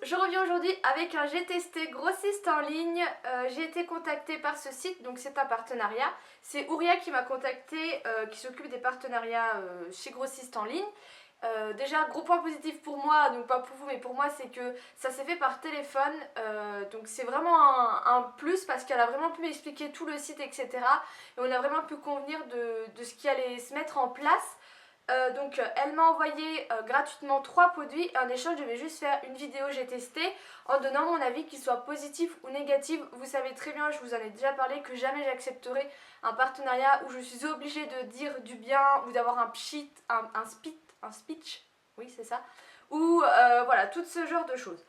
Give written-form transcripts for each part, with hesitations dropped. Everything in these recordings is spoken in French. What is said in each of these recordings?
je reviens aujourd'hui avec un j'ai testé grossiste en ligne. J'ai été contactée par ce site, donc c'est un partenariat. C'est Ouria qui m'a contactée, qui s'occupe des partenariats chez grossiste en ligne. Déjà, gros point positif pour moi, donc pas pour vous mais pour moi, c'est que ça s'est fait par téléphone. Donc c'est vraiment un plus parce qu'elle a vraiment pu m'expliquer tout le site, etc. Et on a vraiment pu convenir de ce qui allait se mettre en place. Donc elle m'a envoyé gratuitement 3 produits et en échange je vais juste faire une vidéo j'ai testé en donnant mon avis qu'il soit positif ou négatif. Vous savez très bien, je vous en ai déjà parlé, que jamais j'accepterai un partenariat où je suis obligée de dire du bien ou d'avoir un speech, oui c'est ça, ou voilà, tout ce genre de choses.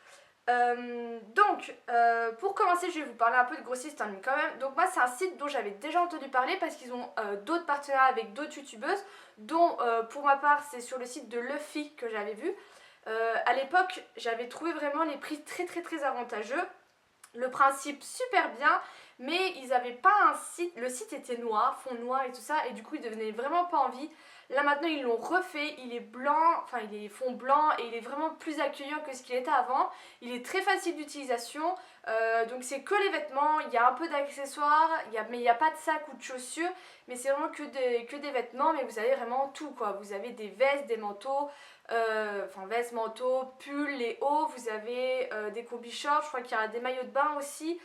Pour commencer, je vais vous parler un peu de grossiste en ligne quand même. Donc moi, c'est un site dont j'avais déjà entendu parler parce qu'ils ont d'autres partenariats avec d'autres youtubeuses, dont pour ma part, c'est sur le site de Luffy que j'avais vu. À l'époque, j'avais trouvé vraiment les prix très avantageux. Le principe super bien, mais ils n'avaient pas un site, le site était noir, fond noir et tout ça, et du coup il devenait vraiment pas envie. Là maintenant ils l'ont refait, il est blanc, enfin il est fond blanc et il est vraiment plus accueillant que ce qu'il était avant. Il est très facile d'utilisation, donc c'est que les vêtements, il y a un peu d'accessoires, mais il n'y a pas de sac ou de chaussures, mais c'est vraiment que des vêtements, mais vous avez vraiment tout quoi. Vous avez des vestes, des manteaux, vestes, manteaux, pulls, les hauts, vous avez des combi shorts, je crois qu'il y a des maillots de bain aussi.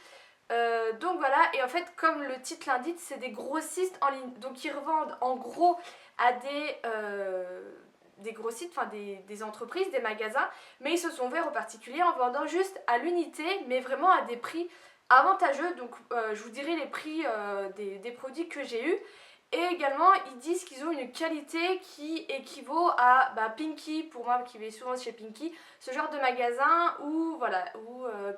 Donc voilà, et en fait comme le titre l'indique, c'est des grossistes en ligne, donc ils revendent en gros à des gros sites, enfin des entreprises, des magasins, mais ils se sont ouverts aux particuliers en vendant juste à l'unité, mais vraiment à des prix avantageux. Donc je vous dirai les prix des produits que j'ai eus. Et également, ils disent qu'ils ont une qualité qui équivaut à Pinky, pour moi qui vais souvent chez Pinky, ce genre de magasin où, voilà,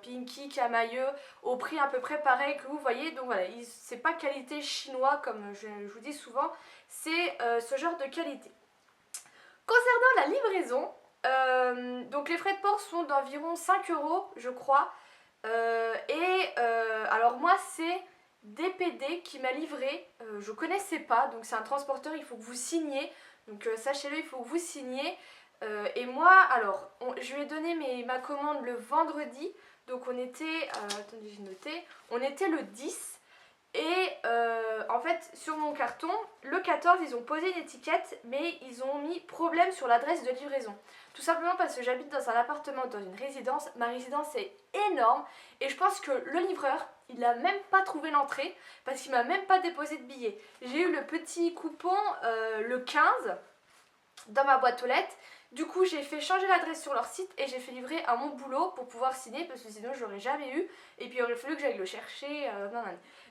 Pinky, Camailleux, au prix à peu près pareil que vous voyez. Donc voilà, c'est pas qualité chinois comme je vous dis souvent, c'est ce genre de qualité. Concernant la livraison, donc les frais de port sont d'environ 5 € je crois. Alors moi c'est DPD qui m'a livré, je connaissais pas, donc c'est un transporteur, il faut que vous signiez, donc sachez-le, il faut que vous signiez. Et moi, alors, je lui ai donné ma commande le vendredi, donc on était, attendez j'ai noté, on était le 10. Et en fait, sur mon carton, le 14, ils ont posé une étiquette, mais ils ont mis problème sur l'adresse de livraison. Tout simplement parce que j'habite dans un appartement, dans une résidence. Ma résidence est énorme et je pense que le livreur, il n'a même pas trouvé l'entrée parce qu'il m'a même pas déposé de billet. J'ai eu le petit coupon le 15 dans ma boîte aux lettres. Du coup, j'ai fait changer l'adresse sur leur site et j'ai fait livrer à mon boulot pour pouvoir signer parce que sinon je l'aurais jamais eu. Et puis il aurait fallu que j'aille le chercher.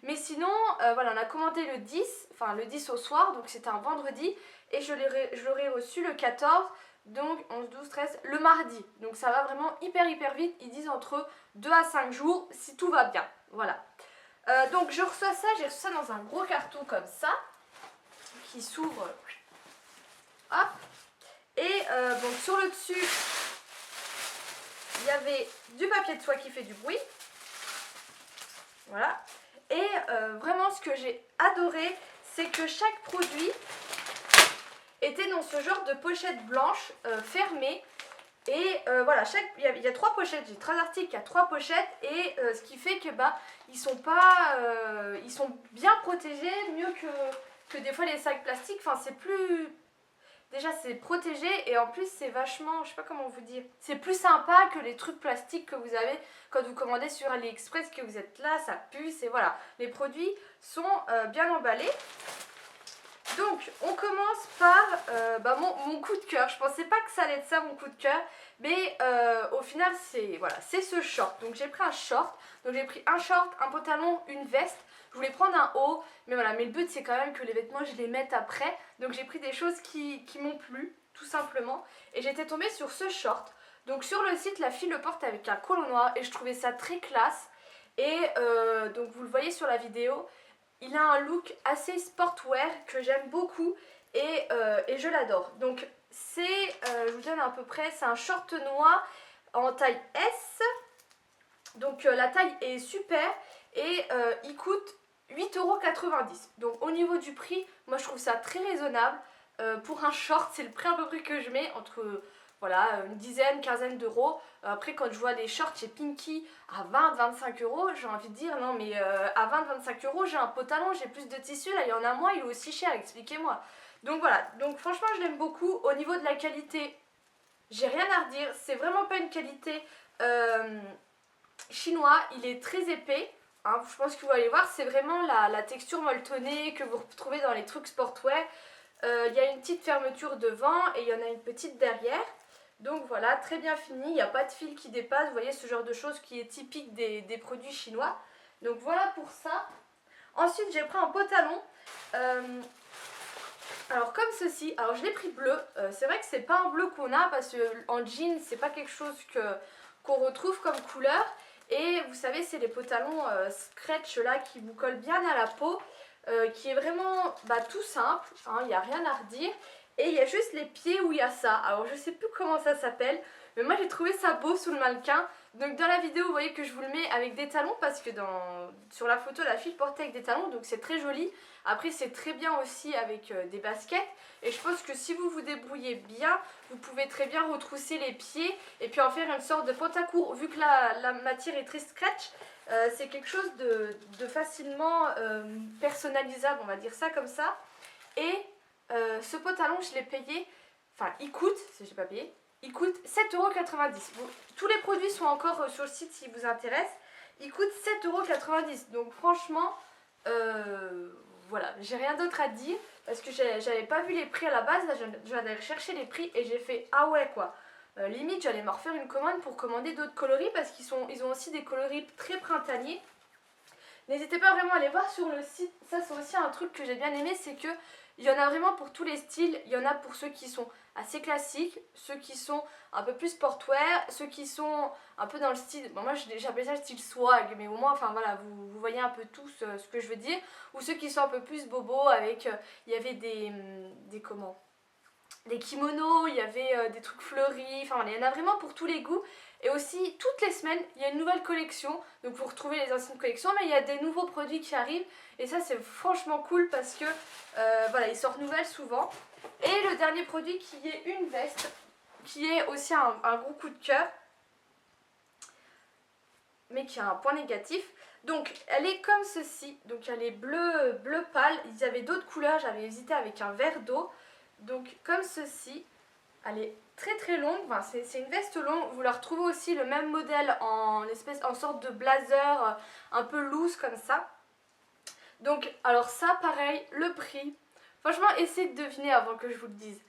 Mais sinon, voilà, on a commandé le 10, enfin le 10 au soir, donc c'était un vendredi. Et je l'aurais reçu le 14, donc 11, 12, 13, le mardi. Donc ça va vraiment hyper vite. Ils disent entre 2 à 5 jours si tout va bien. Voilà. Donc je reçois ça, j'ai reçu ça dans un gros carton comme ça, qui s'ouvre. Hop. Et donc sur le dessus, il y avait du papier de soie qui fait du bruit. Voilà. Et vraiment ce que j'ai adoré, c'est que chaque produit était dans ce genre de pochette blanche fermée. Et voilà, il y a 3 pochettes, j'ai 3 articles, il y a 3 pochettes. Et ce qui fait que ils sont bien protégés, mieux que des fois les sacs plastiques. Enfin c'est plus... Déjà c'est protégé et en plus c'est vachement, je sais pas comment vous dire, c'est plus sympa que les trucs plastiques que vous avez quand vous commandez sur AliExpress, que vous êtes là, ça pue, et voilà. Les produits sont bien emballés. Donc on commence par mon coup de cœur. Je pensais pas que ça allait être ça mon coup de cœur, mais au final c'est voilà, c'est ce short. Donc j'ai pris un short, donc j'ai pris un short, un pantalon, une veste. Je voulais prendre un haut, mais voilà, mais le but c'est quand même que les vêtements je les mette après. Donc j'ai pris des choses qui m'ont plu, tout simplement. Et j'étais tombée sur ce short. Donc sur le site, la fille le porte avec un col noir et je trouvais ça très classe. Et donc vous le voyez sur la vidéo, il a un look assez sportwear que j'aime beaucoup et je l'adore. Donc c'est, je vous donne à peu près, c'est un short noir en taille S. Donc la taille est super et il coûte 8,90 €. Donc au niveau du prix, moi je trouve ça très raisonnable. Pour un short, c'est le prix à peu près que je mets entre voilà, une dizaine, quinzaine d'euros. Après quand je vois des shorts chez Pinky à 20-25 euros, j'ai envie de dire non mais à 20-25 euros j'ai un pantalon, j'ai plus de tissu, là il y en a moins, il est aussi cher, expliquez-moi. Donc voilà, donc franchement je l'aime beaucoup. Au niveau de la qualité, j'ai rien à redire, c'est vraiment pas une qualité chinois, il est très épais. Hein, je pense que vous allez voir, c'est vraiment la texture molletonnée que vous retrouvez dans les trucs sportwear. Il y a une petite fermeture devant et il y en a une petite derrière. Donc voilà, très bien fini, il n'y a pas de fil qui dépasse, vous voyez ce genre de choses qui est typique des produits chinois. Donc voilà pour ça. Ensuite j'ai pris un pantalon, alors comme ceci, alors je l'ai pris bleu, c'est vrai que c'est pas un bleu qu'on a parce qu'en jean c'est pas quelque chose qu'on retrouve comme couleur. Et vous savez c'est les pantalons scratch là qui vous collent bien à la peau, qui est vraiment tout simple, hein, il n'y a rien à redire. Et il y a juste les pieds où il y a ça. Alors je sais plus comment ça s'appelle, mais moi j'ai trouvé ça beau sous le mannequin. Donc dans la vidéo vous voyez que je vous le mets avec des talons parce que sur la photo la fille portait avec des talons, donc c'est très joli. Après c'est très bien aussi avec des baskets. Et je pense que si vous vous débrouillez bien, vous pouvez très bien retrousser les pieds et puis en faire une sorte de pantacourt. Vu que la matière est très scratch, c'est quelque chose de facilement personnalisable, on va dire ça comme ça. Et ce pantalon je l'ai payé, enfin il coûte, si j'ai pas payé, il coûte 7,90 €. Bon, tous les produits sont encore sur le site si vous intéresse. Il coûte 7,90 €. Donc franchement, voilà, j'ai rien d'autre à dire. Parce que j'avais pas vu les prix à la base. Là, j'allais rechercher les prix et j'ai fait ah ouais quoi. Limite, j'allais me refaire une commande pour commander d'autres coloris parce ils ont aussi des coloris très printaniers. N'hésitez pas vraiment à aller voir sur le site. Ça, c'est aussi un truc que j'ai bien aimé, c'est que il y en a vraiment pour tous les styles. Il y en a pour ceux qui sont assez classiques, ceux qui sont un peu plus sportwear, ceux qui sont un peu dans le style, bon, moi j'appelle ça le style swag, mais au moins enfin voilà, vous voyez un peu tous ce que je veux dire, ou ceux qui sont un peu plus bobos avec, il y avait des comment, des kimonos, il y avait des trucs fleuris, enfin voilà, il y en a vraiment pour tous les goûts. Et aussi toutes les semaines il y a une nouvelle collection, donc vous retrouvez les anciennes collections mais il y a des nouveaux produits qui arrivent et ça c'est franchement cool parce que voilà, ils sortent nouvelles souvent. Et le dernier produit qui est une veste, qui est aussi un gros coup de cœur mais qui a un point négatif. Donc elle est comme ceci, donc elle est bleu pâle, il y avait d'autres couleurs, j'avais hésité avec un vert d'eau. Donc comme ceci, elle est très très longue, enfin, c'est une veste longue, vous la retrouvez aussi le même modèle en sorte de blazer un peu loose comme ça. Donc alors ça pareil, le prix, franchement essayez de deviner avant que je vous le dise.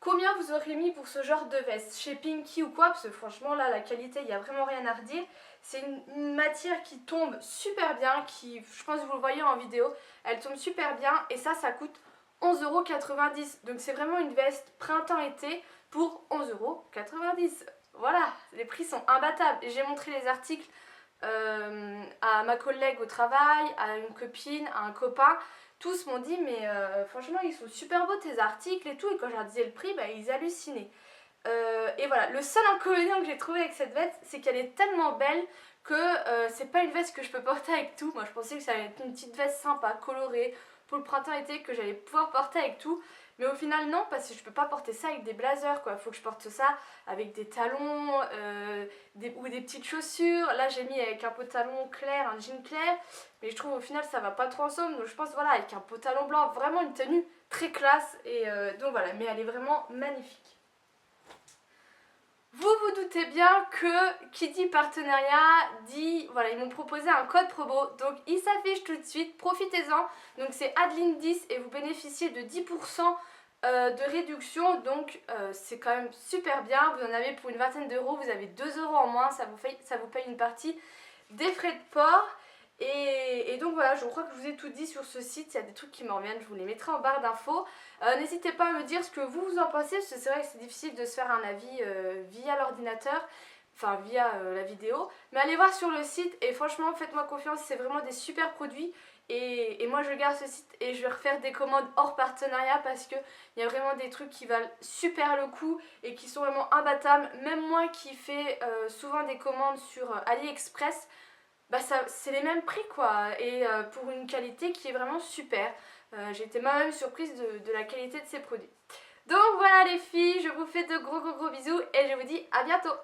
Combien vous aurez mis pour ce genre de veste chez Pinky ou quoi, parce que franchement là la qualité il n'y a vraiment rien à redire. C'est une matière qui tombe super bien, qui je pense que vous le voyez en vidéo, elle tombe super bien et ça coûte 11,90 €. Donc c'est vraiment une veste printemps-été pour 11,90 €. Voilà, les prix sont imbattables. Et j'ai montré les articles à ma collègue au travail, à une copine, à un copain. Tous m'ont dit mais franchement ils sont super beaux tes articles et tout. Et quand je leur disais le prix, ils hallucinaient. Et voilà, le seul inconvénient que j'ai trouvé avec cette veste, c'est qu'elle est tellement belle que c'est pas une veste que je peux porter avec tout. Moi je pensais que ça allait être une petite veste sympa, colorée, pour le printemps-été, que j'allais pouvoir porter avec tout. Mais au final non, parce que je peux pas porter ça avec des blazers quoi. Faut que je porte ça avec des talons ou des petites chaussures. Là j'ai mis avec un pantalon clair, un jean clair. Mais je trouve au final ça va pas trop ensemble. Donc je pense voilà, avec un pantalon blanc, vraiment une tenue très classe. Et donc voilà, mais elle est vraiment magnifique. Vous vous doutez bien que qui dit partenariat dit, voilà, ils m'ont proposé un code promo, donc il s'affiche tout de suite, profitez-en. Donc c'est Adeline10 et vous bénéficiez de 10% de réduction, donc c'est quand même super bien. Vous en avez pour une vingtaine d'euros, vous avez 2 € en moins, ça vous paye une partie des frais de port. Et donc voilà, je crois que je vous ai tout dit sur ce site. Il y a des trucs qui m'en reviennent, je vous les mettrai en barre d'infos. N'hésitez pas à me dire ce que vous en pensez, parce que c'est vrai que c'est difficile de se faire un avis via l'ordinateur, enfin via la vidéo. Mais allez voir sur le site et franchement faites-moi confiance, c'est vraiment des super produits. Et moi je garde ce site et je vais refaire des commandes hors partenariat parce qu'il y a vraiment des trucs qui valent super le coup et qui sont vraiment imbattables. Même moi qui fais souvent des commandes sur AliExpress, c'est les mêmes prix quoi, et pour une qualité qui est vraiment super. J'ai été moi-même surprise de la qualité de ces produits. Donc voilà les filles, je vous fais de gros bisous et je vous dis à bientôt.